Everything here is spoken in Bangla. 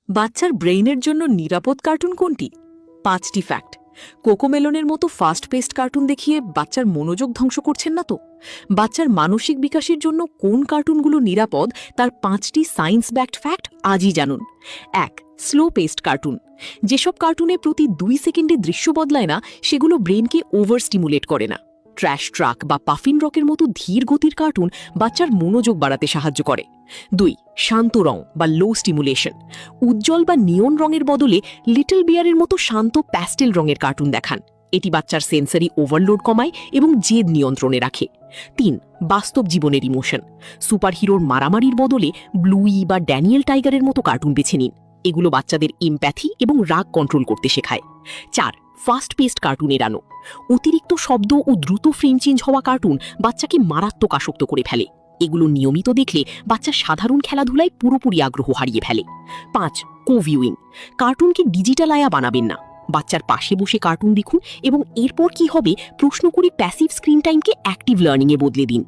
বাচ্চার ব্রেইনের জন্য নিরাপদ কার্টুন কোনটি? 5টি ফ্যাক্ট। কোকোমেলনের মতো ফাস্ট পেস্ট কার্টুন দেখিয়ে বাচ্চার মনোযোগ ধ্বংস করছেন না তো? বাচ্চার মানসিক বিকাশের জন্য কোন কার্টুনগুলো নিরাপদ তার 5টি সায়েন্স ব্যাকড ফ্যাক্ট আজই জানুন। 1. Slow paced cartoon. যেসব কার্টুনে প্রতি 2 সেকেন্ডে দৃশ্য বদলায় না, সেগুলো ব্রেনকে ওভার স্টিমুলেট করে না। ট্র্যাশ ট্রাক বা পাফিন রকের মতো ধীর গতির কার্টুন বাচ্চার মনোযোগ বাড়াতে সাহায্য করে। 2. শান্ত রং বা লো স্টিমুলেশন। উজ্জ্বল বা নিয়ন রঙের বদলে লিটল বিয়ারের মতো শান্ত প্যাস্টেল রঙের কার্টুন দেখান। এটি বাচ্চার সেন্সারি ওভারলোড কমায় এবং জেদ নিয়ন্ত্রণে রাখে। 3. বাস্তব জীবনের ইমোশন। সুপারহিরোর মারামারির বদলে ব্লুই বা ড্যানিয়েল টাইগারের মতো কার্টুন বেছে নিন। এগুলো বাচ্চাদের এমপ্যাথি এবং রাগ কন্ট্রোল করতে শেখায়। 4. ফাস্ট পেস্ট কার্টুন এড়ানো। অতিরিক্ত শব্দ ও দ্রুত ফ্রেম চেঞ্জ হওয়া কার্টুন বাচ্চাকে মারাত্মক আসক্ত করে ফেলে। এগুলো নিয়মিত দেখলে বাচ্চা সাধারণ খেলাধুলায় পুরোপুরি আগ্রহ হারিয়ে ফেলে। 5. কোভিউইং। কার্টুনকে ডিজিটাল আয়া বানাবেন না। বাচ্চার পাশে বসে কার্টুন দেখুন এবং এরপর কি হবে প্রশ্ন করে প্যাসিভ স্ক্রিন টাইমকে অ্যাক্টিভ লার্নিংয়ে বদলে দিন।